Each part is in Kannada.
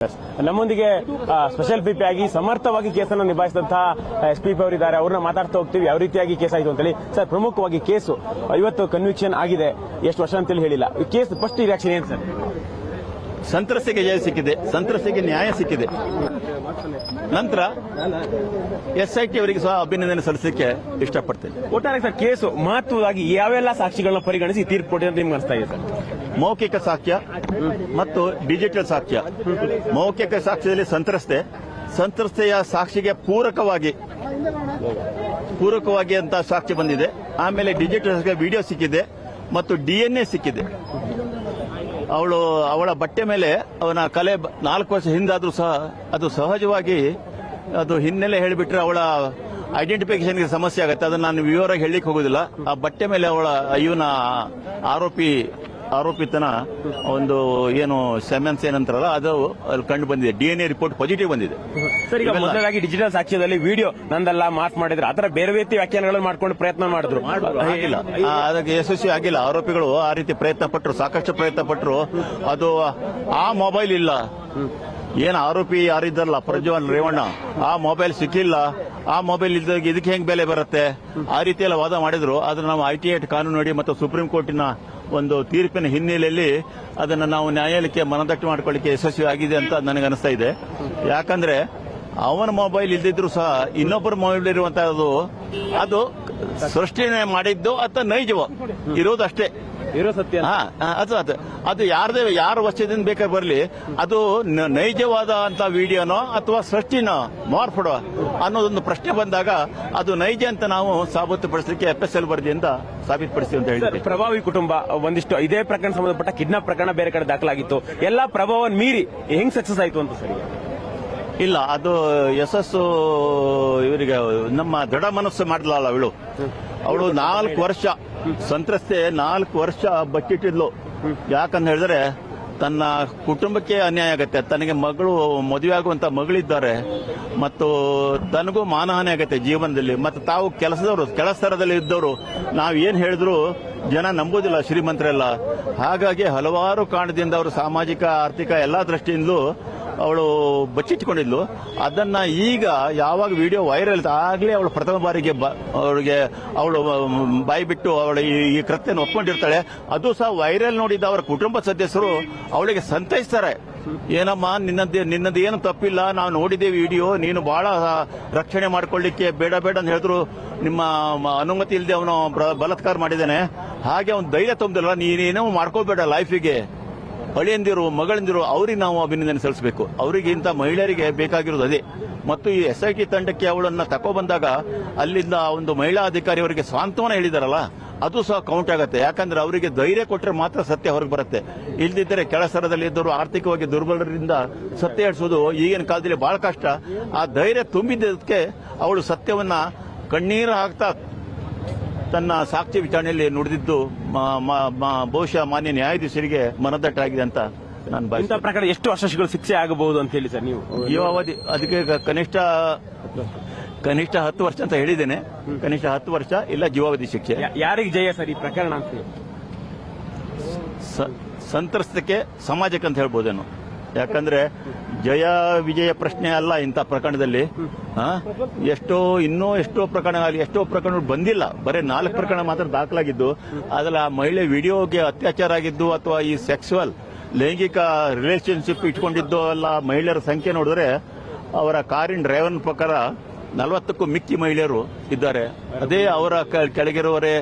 ನಮ್ಮೊಂದಿಗೆ ಸ್ಪೆಷಲ್ ಪಿಪಿ ಆಗಿ ಸಮರ್ಥವಾಗಿ ಕೇಸನ್ನು ನಿಭಾಯಿಸಿದಂತಹ ಎಸ್ಪಿ ಅವರಿದ್ದಾರೆ. ಅವ್ರನ್ನ ಮಾತಾಡ್ತಾ ಹೋಗ್ತೀವಿ ಯಾವ ರೀತಿಯಾಗಿ ಕೇಸ್ ಆಯಿತು ಅಂತೇಳಿ. ಸರ್, ಪ್ರಮುಖವಾಗಿ ಕೇಸು ಇವತ್ತು ಕನ್ವಿಕ್ಷನ್ ಆಗಿದೆ, ಎಷ್ಟು ವರ್ಷ ಅಂತೇಳಿ ಹೇಳಿಲ್ಲ. ಈ ಕೇಸ್ ಫಸ್ಟ್ ರಿಯಾಕ್ಷನ್ ಏನು ಸರ್? ಸಂತ್ರಸ್ತೆಗೆ ಜಯ ಸಿಕ್ಕಿದೆ, ಸಂತ್ರಸ್ತೆಗೆ ನ್ಯಾಯ ಸಿಕ್ಕಿದೆ. ನಂತರ SIT ಅವರಿಗೆ ಸಹ ಅಭಿನಂದನೆ ಸಲ್ಲಿಸಲಿಕ್ಕೆ ಇಷ್ಟಪಡ್ತೇನೆ. ಒಟ್ಟಾರೆ ಸರ್, ಕೇಸು ಮಹತ್ವವಾಗಿ ಯಾವೆಲ್ಲ ಸಾಕ್ಷಿಗಳನ್ನ ಪರಿಗಣಿಸಿ ತೀರ್ಪು ಕೊಟ್ಟಿದೆ ಅಂತ ನಿಮ್ಗೆ ಅನಿಸ್ತಾ ಇದೆ ಸರ್? ಮೌಖಿಕ ಸಾಕ್ಷ್ಯ ಮತ್ತು ಡಿಜಿಟಲ್ ಸಾಕ್ಷ್ಯ. ಮೌಖಿಕ ಸಾಕ್ಷ್ಯದಲ್ಲಿ ಸಂತ್ರಸ್ತೆಯ ಸಾಕ್ಷಿಗೆ ಪೂರಕವಾಗಿ ಅಂತ ಸಾಕ್ಷ್ಯ ಬಂದಿದೆ. ಆಮೇಲೆ ಡಿಜಿಟಲ್ ವಿಡಿಯೋ ಸಿಕ್ಕಿದೆ ಮತ್ತು DNA ಸಿಕ್ಕಿದೆ. ಅವಳ ಬಟ್ಟೆ ಮೇಲೆ ಅವನ ಕಲೆ 4 ವರ್ಷ ಹಿಂದಾದ್ರೂ ಸಹ ಅದು ಸಹಜವಾಗಿ ಅದು ಹಿನ್ನೆಲೆ ಹೇಳಿಬಿಟ್ರೆ ಅವಳ ಐಡೆಂಟಿಫಿಕೇಶನ್ಗೆ ಸಮಸ್ಯೆ ಆಗುತ್ತೆ. ಅದನ್ನ ನಾನು ವಿವರವಾಗಿ ಹೇಳಲಿಕ್ಕೆ ಹೋಗುದಿಲ್ಲ. ಆ ಬಟ್ಟೆ ಮೇಲೆ ಇವನ ಆರೋಪಿತನ ಒಂದು ಏನು ಸೆಮೆನ್ಸ್ ಏನಂತಾರಲ್ಲ ಅದು ಅಲ್ಲಿ ಕಂಡು ಬಂದಿದೆ. DNA ರಿಪೋರ್ಟ್ ಪಾಸಿಟಿವ್ ಬಂದಿದೆ. ಸರ್, ಈಗ ಮೊದಲಾಗಿ ಡಿಜಿಟಲ್ ಸಾಕ್ಷ್ಯದಲ್ಲಿ ವಿಡಿಯೋ ನಂದೆಲ್ಲ ಮಾಫ್ ಮಾಡಿದ್ರೆ ಆತರ ಬೇರೆ ರೀತಿ ವ್ಯಾಖ್ಯಾನಗಳನ್ನು ಮಾಡ್ಕೊಂಡು ಪ್ರಯತ್ನ ಮಾಡಿದ್ರು, ಇಲ್ಲ, ಅದಕ್ಕೆ ಯಶಸ್ವಿ ಆಗಿಲ್ಲ. ಆರೋಪಿಗಳು ಆ ರೀತಿ ಪ್ರಯತ್ನ ಪಟ್ಟರು, ಸಾಕಷ್ಟು ಪ್ರಯತ್ನ ಪಟ್ಟರು. ಅದು ಆ ಮೊಬೈಲ್ ಇಲ್ಲ, ಏನು ಆರೋಪಿ ಯಾರಿದ್ದಾರಲ್ಲ ಪ್ರಜ್ವಲ್ ರೇವಣ್ಣ, ಆ ಮೊಬೈಲ್ ಸಿಕ್ಕಿಲ್ಲ. ಆ ಮೊಬೈಲ್ ಇದ್ದಾಗ ಇದಕ್ಕೆ ಹೆಂಗ್ ಬೆಲೆ ಬರುತ್ತೆ, ಆ ರೀತಿಯೆಲ್ಲ ವಾದ ಮಾಡಿದ್ರು. ಅದನ್ನ ನಾವು IT ಆಕ್ಟ್ ಕಾನೂನು ನೋಡಿ ಮತ್ತು ಸುಪ್ರೀಂ ಕೋರ್ಟಿನ ಒಂದು ತೀರ್ಪಿನ ಹಿನ್ನೆಲೆಯಲ್ಲಿ ಅದನ್ನು ನಾವು ನ್ಯಾಯಾಲಯಕ್ಕೆ ಮನದಟ್ಟು ಮಾಡಿಕೊಳ್ಳಿಕ್ಕೆ ಯಶಸ್ವಿ ಆಗಿದೆ ಅಂತ ನನಗೆ ಅನಿಸ್ತಾ ಇದೆ. ಯಾಕಂದ್ರೆ ಅವನ ಮೊಬೈಲ್ ಇಲ್ದಿದ್ರು ಸಹ ಇನ್ನೊಬ್ಬರ ಮೊಬೈಲ್ ಇರುವಂತಹದ್ದು ಅದು ಸೃಷ್ಟಿ ಮಾಡಿದ್ದು ಅಥವಾ ನೈಜವ ಇರೋದಷ್ಟೇ ಇರೋ ಸತ್ಯ. ಅದು ಯಾರ ವಶದಿಂದ ಬೇಕಾದ್ರೆ ಬರಲಿ, ಅದು ನೈಜವಾದ ಅಂತ ವಿಡಿಯೋನೋ ಅಥವಾ ಸೃಷ್ಟಿನೋ ಮಾರ್ಪಡೋ ಅನ್ನೋದೊಂದು ಪ್ರಶ್ನೆ ಬಂದಾಗ ಅದು ನೈಜ ಅಂತ ನಾವು ಸಾಬೀತುಪಡಿಸಲಿಕ್ಕೆ FSL ವರದಿಯಿಂದ ಸಾಬೀತುಪಡಿಸ್ತೀವಿ ಅಂತ ಹೇಳಿದ್ವಿ. ಪ್ರಭಾವಿ ಕುಟುಂಬ ಒಂದಿಷ್ಟು ಇದೇ ಪ್ರಕರಣ ಸಂಬಂಧಪಟ್ಟ ಕಿಡ್ನಾಪ್ ಪ್ರಕರಣ ಬೇರೆ ಕಡೆ ದಾಖಲಾಗಿತ್ತು. ಎಲ್ಲಾ ಪ್ರಭಾವವನ್ನು ಮೀರಿ ಹೆಂಗ್ ಸಕ್ಸಸ್ ಆಯ್ತು ಅಂತ ಸರಿ? ಇಲ್ಲ, ಅದು ಯಶಸ್ಸು ಇವರಿಗೆ ನಮ್ಮ ದೃಢ ಮನಸ್ಸು ಮಾಡಲಲ್ಲ. ಅವಳು 4 ವರ್ಷ ಸಂತ್ರಸ್ತೆ 4 ವರ್ಷ ಬಚ್ಚಿಟ್ಟಿದ್ಲು. ಯಾಕಂತ ಹೇಳಿದ್ರೆ ತನ್ನ ಕುಟುಂಬಕ್ಕೆ ಅನ್ಯಾಯ ಆಗತ್ತೆ, ತನಗೆ ಮದುವೆ ಆಗುವಂತ ಮಗಳಿದ್ದಾರೆ ಮತ್ತು ತನಗೂ ಮಾನಹಾನಿ ಆಗತ್ತೆ ಜೀವನದಲ್ಲಿ. ಮತ್ತು ತಾವು ಕೆಲಸದಲ್ಲಿ ಇದ್ದವರು ನಾವೇನ್ ಹೇಳಿದ್ರು ಜನ ನಂಬುದಿಲ್ಲ, ಶ್ರೀಮಂತರೆಲ್ಲ. ಹಾಗಾಗಿ ಹಲವಾರು ಕಾರಣದಿಂದ ಅವರು ಸಾಮಾಜಿಕ ಆರ್ಥಿಕ ಎಲ್ಲಾ ದೃಷ್ಟಿಯಿಂದಲೂ ಅವಳು ಬಚ್ಚಿಟ್ಕೊಂಡಿದ್ಲು. ಅದನ್ನ ಈಗ ಯಾವಾಗ ವಿಡಿಯೋ ವೈರಲ್ ಆಗ್ಲೇ ಅವಳು ಪ್ರಥಮ ಬಾರಿಗೆ ಅವಳು ಬಾಯಿ ಬಿಟ್ಟು ಅವಳು ಈ ಕೃತ್ಯನ ಒಪ್ಕೊಂಡಿರ್ತಾಳೆ. ಅದು ಸಹ ವೈರಲ್ ನೋಡಿದ ಅವರ ಕುಟುಂಬ ಸದಸ್ಯರು ಅವಳಿಗೆ ಸಂತೈಸ್ತಾರೆ. ಏನಮ್ಮ ನಿನ್ನದು ಏನು ತಪ್ಪಿಲ್ಲ, ನಾವು ನೋಡಿದ್ದೇವೆ ವಿಡಿಯೋ, ನೀನು ಬಹಳ ರಕ್ಷಣೆ ಮಾಡ್ಕೊಳ್ಳಿಕ್ಕೆ ಬೇಡ ಅಂತ ಹೇಳಿದ್ರು. ನಿಮ್ಮ ಅನುಮತಿ ಇಲ್ಲದೆ ಅವನು ಬಲಾತ್ಕಾರ ಮಾಡಿದ್ದಾನೆ, ಹಾಗೆ ಅವನು ಧೈರ್ಯ ತುಂಬಿದಲ್ಲ, ನೀನೇನೋ ಮಾಡ್ಕೋಬೇಡ ಲೈಫಿಗೆ. ಅಳಿಯಂದಿರು ಮಗಳಂದಿರು ಅವ್ರಿಗೆ ನಾವು ಅಭಿನಂದನೆ ಸಲ್ಲಿಸಬೇಕು. ಅವರಿಗೆ ಇಂಥ ಮಹಿಳೆಯರಿಗೆ ಬೇಕಾಗಿರೋದು ಅದೇ. ಮತ್ತು ಈ SIT ತಂಡಕ್ಕೆ ಅವಳನ್ನ ತಕೊಬಂದಾಗ ಅಲ್ಲಿಂದ ಒಂದು ಮಹಿಳಾ ಅಧಿಕಾರಿ ಅವರಿಗೆ ಸಾಂತ್ವನ ಹೇಳಿದಾರಲ್ಲ, ಅದು ಸಹ ಕೌಂಟ್ ಆಗುತ್ತೆ. ಯಾಕಂದ್ರೆ ಅವರಿಗೆ ಧೈರ್ಯ ಕೊಟ್ಟರೆ ಮಾತ್ರ ಸತ್ಯ ಹೊರಗೆ ಬರುತ್ತೆ. ಇಲ್ದಿದ್ದರೆ ಕೆಳಸ್ತರದಲ್ಲಿ ಇದ್ದವರು ಆರ್ಥಿಕವಾಗಿ ದುರ್ಬಲರಿಂದ ಸತ್ಯ ಹೇಳಿಸೋದು ಈಗಿನ ಕಾಲದಲ್ಲಿ ಬಹಳ ಕಷ್ಟ. ಆ ಧೈರ್ಯ ತುಂಬಿದ್ದಕ್ಕೆ ಅವಳು ಸತ್ಯವನ್ನ ಕಣ್ಣೀರು ಹಾಕ್ತಾ ತನ್ನ ಸಾಕ್ಷಿ ವಿಚಾರಣೆಯಲ್ಲಿ ನುಡಿದಿದ್ದು ಬಹುಶಃ ಮಾನ್ಯ ನ್ಯಾಯಾಧೀಶರಿಗೆ ಮನದಟ್ಟಾಗಿದೆ ಅಂತ ನಾನು ಭಾವಿಸ್ತೀನಿ. ಪ್ರಕಾರ ಎಷ್ಟು ವರ್ಷಗಳು ಶಿಕ್ಷೆ ಆಗಬಹುದು ಅಂತ ಹೇಳಿ ಸರ್ ನೀವು? ಜೀವಾವಧಿ ಅದಕ್ಕೆ ಕನಿಷ್ಠ 10 ವರ್ಷ ಅಂತ ಹೇಳಿದ್ದೇನೆ. ಕನಿಷ್ಠ 10 ವರ್ಷ ಇಲ್ಲ ಜೀವಾವಧಿ ಶಿಕ್ಷೆ. ಯಾರಿಗೆ ಜಯ ಸರ್ ಈ ಪ್ರಕರಣ ಅಂತ? ಸಂತ್ರಸ್ತಕ್ಕೆ, ಸಮಾಜಕ್ಕೆ ಅಂತ ಹೇಳ್ಬೋದೇನು. ಯಾಕಂದ್ರೆ ಜಯ ವಿಜಯ ಪ್ರಶ್ನೆ ಅಲ್ಲ ಇಂಥ ಪ್ರಕರಣದಲ್ಲಿ. ಎಷ್ಟೋ ಪ್ರಕರಣಗಳು ಬಂದಿಲ್ಲ, ಬರೀ 4 ಪ್ರಕರಣ ಮಾತ್ರ ದಾಖಲಾಗಿದ್ದು. ಅದ್ರಲ್ಲಿ ಆ ಮಹಿಳೆ ವಿಡಿಯೋಗೆ ಅತ್ಯಾಚಾರ ಆಗಿದ್ದು ಅಥವಾ ಈ ಸೆಕ್ಸುವಲ್ ಲೈಂಗಿಕ ರಿಲೇಶನ್ಶಿಪ್ ಇಟ್ಕೊಂಡಿದ್ದು ಎಲ್ಲ ಮಹಿಳೆಯರ ಸಂಖ್ಯೆ ನೋಡಿದ್ರೆ ಅವರ ಕಾರಿನ ಡ್ರೈವರ್ ಪ್ರಕಾರ 40ಕ್ಕೂ ಮಿಕ್ಕಿ ಮಹಿಳೆಯರು ಇದ್ದಾರೆ. ಅದೇ ಅವರ ಕೆಳಗಿರುವವರೇ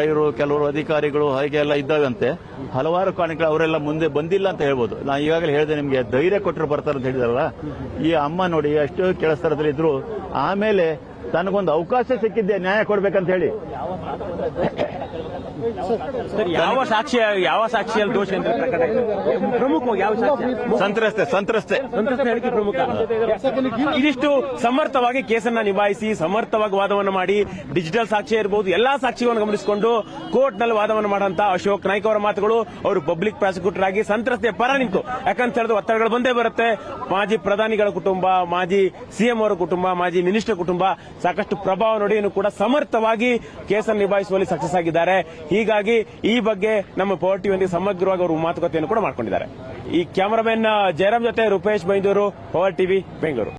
ಇವರು ಕೆಲವರು ಅಧಿಕಾರಿಗಳು ಹಾಗೆಲ್ಲ ಇದ್ದಾವಂತೆ. ಹಲವಾರು ಕಾರಣಗಳು ಅವರೆಲ್ಲ ಮುಂದೆ ಬಂದಿಲ್ಲ ಅಂತ ಹೇಳ್ಬೋದು. ನಾ ಈಗಾಗಲೇ ಹೇಳಿದೆ ನಿಮಗೆ, ಧೈರ್ಯ ಕೊಟ್ಟರು ಬರ್ತಾರೆ ಅಂತ ಹೇಳಿದಾರಲ್ಲ. ಈ ಅಮ್ಮ ನೋಡಿ ಎಷ್ಟೋ ಕೆಳಸ್ತರದಲ್ಲಿ ಇದ್ರು, ಆಮೇಲೆ ತನಗೊಂದು ಅವಕಾಶ ಸಿಕ್ಕಿದ್ದೆ ನ್ಯಾಯ ಕೊಡ್ಬೇಕಂತ ಹೇಳಿ. ಯಾವ ಸಾಕ್ಷಿಯಲ್ಲಿ ದೋಷ ಅಂತ ಪ್ರಮುಖವಾಗಿ ಯಾವ ಸಾಕ್ಷಿ? ಸಂತ್ರಸ್ತೆ ಹೇಳಿಕೆ ಪ್ರಮುಖ. ಇದಿಷ್ಟು ಸಮರ್ಥವಾಗಿ ಕೇಸನ್ನ ನಿಭಾಯಿಸಿ ಸಮರ್ಥವಾಗಿ ವಾದವನ್ನು ಮಾಡಿ ಡಿಜಿಟಲ್ ಸಾಕ್ಷಿ ಇರಬಹುದು ಎಲ್ಲಾ ಸಾಕ್ಷಿಗಳನ್ನು ಗಮನಿಸಿಕೊಂಡು ಕೋರ್ಟ್ ನಲ್ಲಿ ವಾದವನ್ನು ಮಾಡುವಂತ ಅಶೋಕ್ ನಾಯ್ಕ ಅವರ ಮಾತುಗಳು. ಅವರು ಪಬ್ಲಿಕ್ ಪ್ರಾಸಿಕ್ಯೂಟರ್ ಆಗಿ ಸಂತ್ರಸ್ತೆಯ ಪರ ನಿಂತು, ಯಾಕಂತ ಹೇಳಿದ್ರೆ ಒತ್ತಡಗಳು ಬಂದೇ ಬರುತ್ತೆ. ಮಾಜಿ ಪ್ರಧಾನಿಗಳ ಕುಟುಂಬ, ಮಾಜಿ CM ಅವರ ಕುಟುಂಬ, ಮಾಜಿ ಮಿನಿಸ್ಟರ್ ಕುಟುಂಬ ಸಾಕಷ್ಟು ಪ್ರಭಾವ ನೋಡಿ ಕೂಡ ಸಮರ್ಥವಾಗಿ ಕೇಸನ್ನು ನಿಭಾಯಿಸುವಲ್ಲಿ ಸಕ್ಸಸ್ ಆಗಿದ್ದಾರೆ. ಹೀಗಾಗಿ ಈ ಬಗ್ಗೆ ನಮ್ಮ ಪವರ್ ಟಿವಿಯಲ್ಲಿ ಸಮಗ್ರವಾಗಿ ಅವರು ಮಾತುಕತೆಯನ್ನು ಕೂಡ ಮಾಡ್ಕೊಂಡಿದ್ದಾರೆ. ಈ ಕ್ಯಾಮರಾಮನ್ ಜಯರಾಮ್ ಜೊತೆ ರೂಪೇಶ್ ಬೈಂದೂರು, ಪವರ್ ಟಿವಿ, ಬೆಂಗಳೂರು.